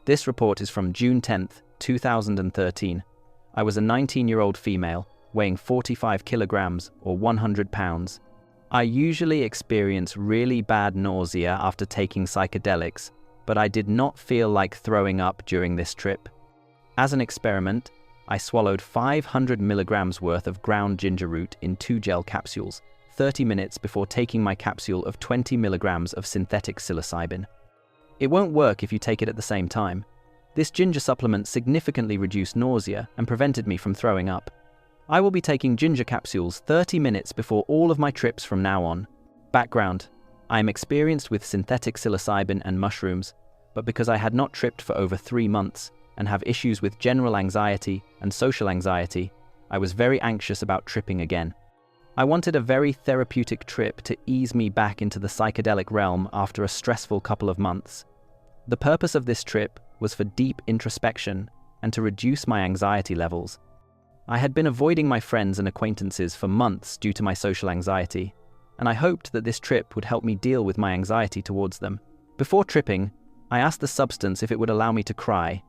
This report is from June 10th, 2013. I was a 19-year-old female, weighing 45 kilograms or 100 pounds. I usually experience really bad nausea after taking psychedelics, but I did not feel like throwing up during this trip. As an experiment, I swallowed 500 milligrams worth of ground ginger root in 2 gel capsules, 30 minutes before taking my capsule of 20 milligrams of synthetic psilocybin. It won't work if you take it at the same time. This ginger supplement significantly reduced nausea and prevented me from throwing up. I will be taking ginger capsules 30 minutes before all of my trips from now on. Background: I am experienced with synthetic psilocybin and mushrooms, but because I had not tripped for over 3 months and have issues with general anxiety and social anxiety, I was very anxious about tripping again. I wanted a very therapeutic trip to ease me back into the psychedelic realm after a stressful couple of months. The purpose of this trip was for deep introspection and to reduce my anxiety levels. I had been avoiding my friends and acquaintances for months due to my social anxiety, and I hoped that this trip would help me deal with my anxiety towards them. Before tripping, I asked the substance if it would allow me to cry.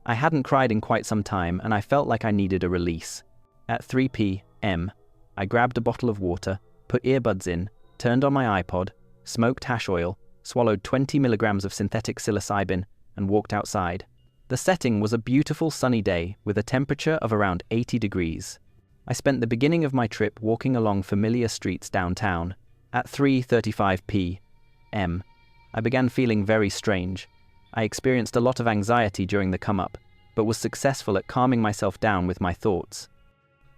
I hadn't cried in quite some time, and I felt like I needed a release. At 3 p.m., I grabbed a bottle of water, put earbuds in, turned on my iPod, smoked hash oil, swallowed 20 milligrams of synthetic psilocybin, and walked outside. The setting was a beautiful sunny day with a temperature of around 80 degrees. I spent the beginning of my trip walking along familiar streets downtown. At 3:35 p.m., I began feeling very strange. I experienced a lot of anxiety during the come-up, but was successful at calming myself down with my thoughts.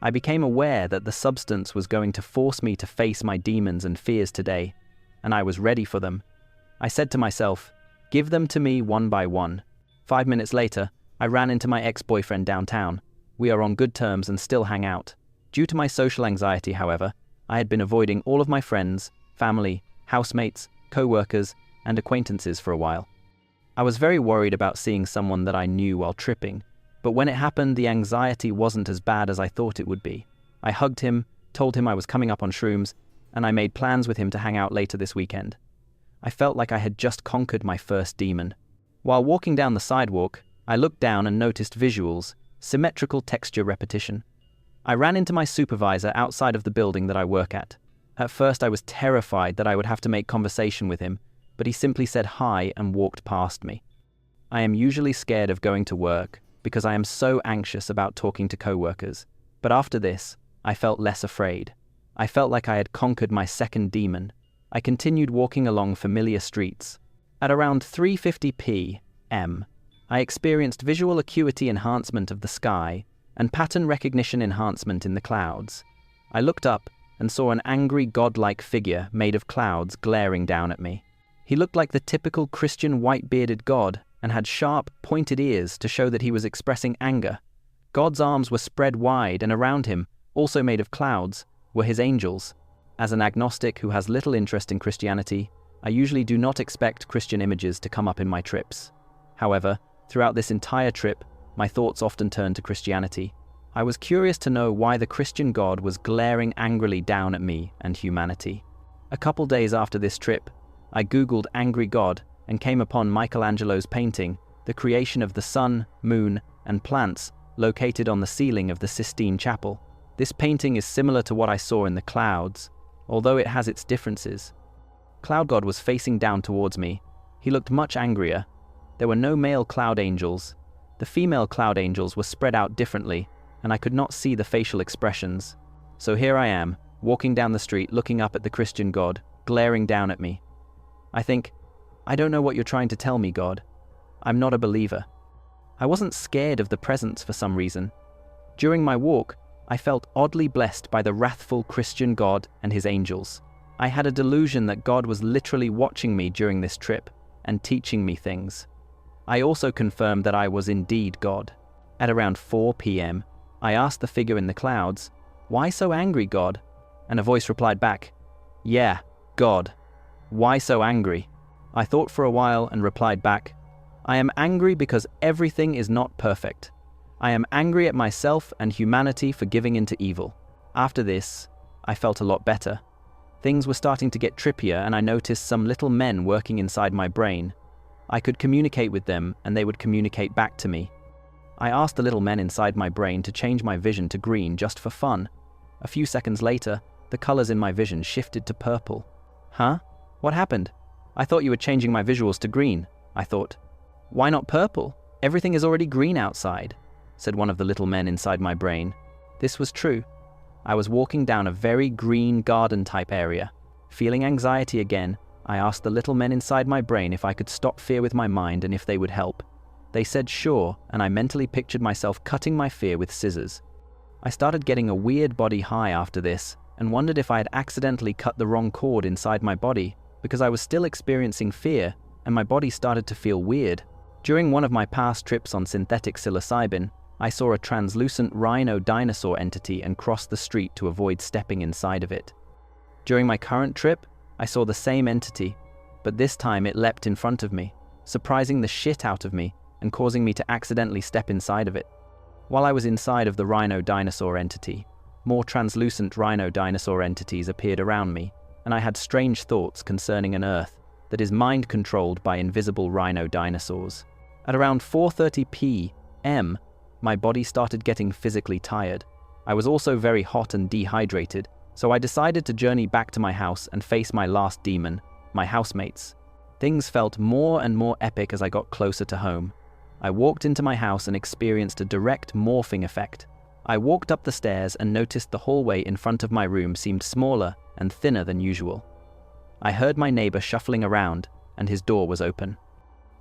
I became aware that the substance was going to force me to face my demons and fears today, and I was ready for them. I said to myself, "Give them to me one by one." 5 minutes later, I ran into my ex-boyfriend downtown. We are on good terms and still hang out. Due to my social anxiety, however, I had been avoiding all of my friends, family, housemates, co-workers, and acquaintances for a while. I was very worried about seeing someone that I knew while tripping, but when it happened, the anxiety wasn't as bad as I thought it would be. I hugged him, told him I was coming up on shrooms, and I made plans with him to hang out later this weekend. I felt like I had just conquered my first demon. While walking down the sidewalk, I looked down and noticed visuals, symmetrical texture repetition. I ran into my supervisor outside of the building that I work at. At first I was terrified that I would have to make conversation with him, but he simply said hi and walked past me. I am usually scared of going to work because I am so anxious about talking to coworkers, but after this, I felt less afraid. I felt like I had conquered my second demon. I continued walking along familiar streets. At around 3:50 p.m., I experienced visual acuity enhancement of the sky and pattern recognition enhancement in the clouds. I looked up and saw an angry godlike figure made of clouds glaring down at me. He looked like the typical Christian white-bearded God and had sharp, pointed ears to show that he was expressing anger. God's arms were spread wide, and around him, also made of clouds, were his angels. As an agnostic who has little interest in Christianity, I usually do not expect Christian images to come up in my trips. However, throughout this entire trip, my thoughts often turned to Christianity. I was curious to know why the Christian God was glaring angrily down at me and humanity. A couple days after this trip, I googled Angry God and came upon Michelangelo's painting, The Creation of the Sun, Moon, and Plants, located on the ceiling of the Sistine Chapel. This painting is similar to what I saw in the clouds, although it has its differences. Cloud God was facing down towards me. He looked much angrier. There were no male cloud angels. The female cloud angels were spread out differently, and I could not see the facial expressions. So here I am, walking down the street looking up at the Christian God, glaring down at me. I think, I don't know what you're trying to tell me, God. I'm not a believer. I wasn't scared of the presence for some reason. During my walk, I felt oddly blessed by the wrathful Christian God and his angels. I had a delusion that God was literally watching me during this trip and teaching me things. I also confirmed that I was indeed God. At around 4 p.m., I asked the figure in the clouds, "Why so angry, God?" And a voice replied back, "Yeah, God. Why so angry?" I thought for a while and replied back, "I am angry because everything is not perfect. I am angry at myself and humanity for giving into evil." After this, I felt a lot better. Things were starting to get trippier, and I noticed some little men working inside my brain. I could communicate with them and they would communicate back to me. I asked the little men inside my brain to change my vision to green just for fun. A few seconds later, the colors in my vision shifted to purple. Huh? What happened? I thought you were changing my visuals to green, I thought. Why not purple? Everything is already green outside, said one of the little men inside my brain. This was true. I was walking down a very green garden-type area. Feeling anxiety again, I asked the little men inside my brain if I could stop fear with my mind and if they would help. They said sure, and I mentally pictured myself cutting my fear with scissors. I started getting a weird body high after this, and wondered if I had accidentally cut the wrong cord inside my body, because I was still experiencing fear, and my body started to feel weird. During one of my past trips on synthetic psilocybin, I saw a translucent rhino dinosaur entity and crossed the street to avoid stepping inside of it. During my current trip, I saw the same entity, but this time it leapt in front of me, surprising the shit out of me and causing me to accidentally step inside of it. While I was inside of the rhino dinosaur entity, more translucent rhino dinosaur entities appeared around me, and I had strange thoughts concerning an Earth that is mind-controlled by invisible rhino dinosaurs. At around 4:30 p.m., my body started getting physically tired. I was also very hot and dehydrated, so I decided to journey back to my house and face my last demon, my housemates. Things felt more and more epic as I got closer to home. I walked into my house and experienced a direct morphing effect. I walked up the stairs and noticed the hallway in front of my room seemed smaller and thinner than usual. I heard my neighbor shuffling around, and his door was open.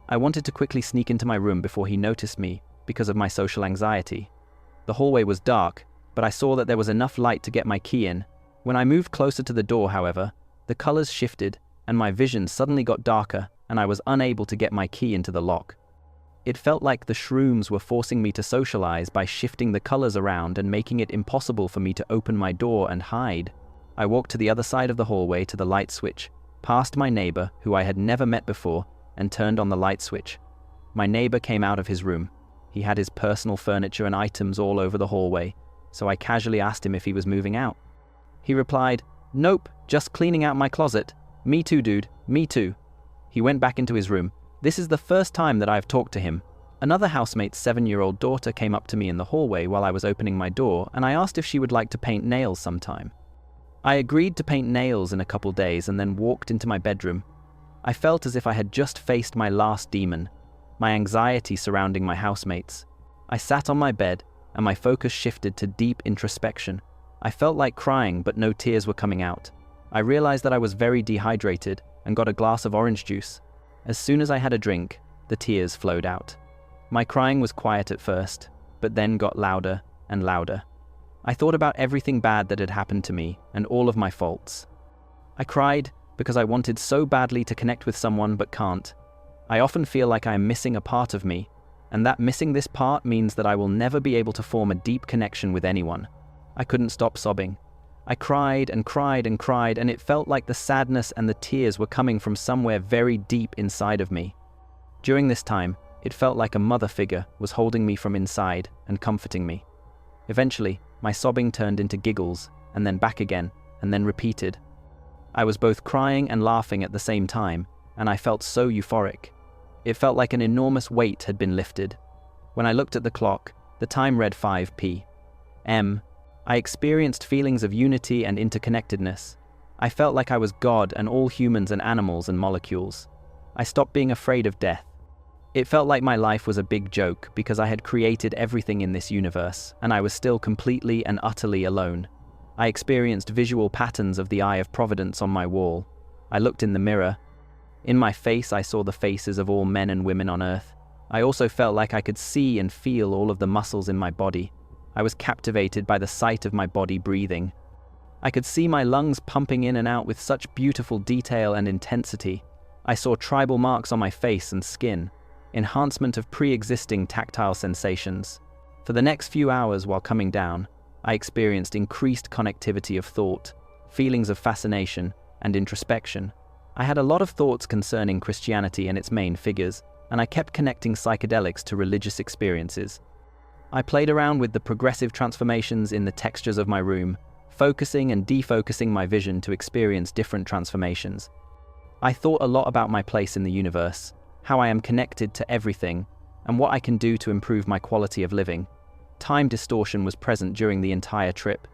I wanted to quickly sneak into my room before he noticed me because of my social anxiety. The hallway was dark, but I saw that there was enough light to get my key in. When I moved closer to the door, however, the colors shifted and my vision suddenly got darker and I was unable to get my key into the lock. It felt like the shrooms were forcing me to socialize by shifting the colors around and making it impossible for me to open my door and hide. I walked to the other side of the hallway to the light switch, past my neighbor, who I had never met before, and turned on the light switch. My neighbor came out of his room. He had his personal furniture and items all over the hallway, so I casually asked him if he was moving out. He replied, "Nope, just cleaning out my closet. Me too, dude, me too." He went back into his room. This is the first time that I have talked to him. Another housemate's 7-year-old daughter came up to me in the hallway while I was opening my door, and I asked if she would like to paint nails sometime. I agreed to paint nails in a couple days and then walked into my bedroom. I felt as if I had just faced my last demon, my anxiety surrounding my housemates. I sat on my bed and my focus shifted to deep introspection. I felt like crying, but no tears were coming out. I realized that I was very dehydrated and got a glass of orange juice. As soon as I had a drink, the tears flowed out. My crying was quiet at first, but then got louder and louder. I thought about everything bad that had happened to me and all of my faults. I cried because I wanted so badly to connect with someone but can't. I often feel like I am missing a part of me, and that missing this part means that I will never be able to form a deep connection with anyone. I couldn't stop sobbing. I cried and cried and cried, and it felt like the sadness and the tears were coming from somewhere very deep inside of me. During this time, it felt like a mother figure was holding me from inside and comforting me. Eventually, my sobbing turned into giggles, and then back again, and then repeated. I was both crying and laughing at the same time, and I felt so euphoric. It felt like an enormous weight had been lifted. When I looked at the clock, the time read 5 p.m. I experienced feelings of unity and interconnectedness. I felt like I was God and all humans and animals and molecules. I stopped being afraid of death. It felt like my life was a big joke because I had created everything in this universe, and I was still completely and utterly alone. I experienced visual patterns of the Eye of Providence on my wall. I looked in the mirror. In my face, I saw the faces of all men and women on Earth. I also felt like I could see and feel all of the muscles in my body. I was captivated by the sight of my body breathing. I could see my lungs pumping in and out with such beautiful detail and intensity. I saw tribal marks on my face and skin, enhancement of pre-existing tactile sensations. For the next few hours while coming down, I experienced increased connectivity of thought, feelings of fascination, and introspection. I had a lot of thoughts concerning Christianity and its main figures, and I kept connecting psychedelics to religious experiences. I played around with the progressive transformations in the textures of my room, focusing and defocusing my vision to experience different transformations. I thought a lot about my place in the universe, how I am connected to everything, and what I can do to improve my quality of living. Time distortion was present during the entire trip,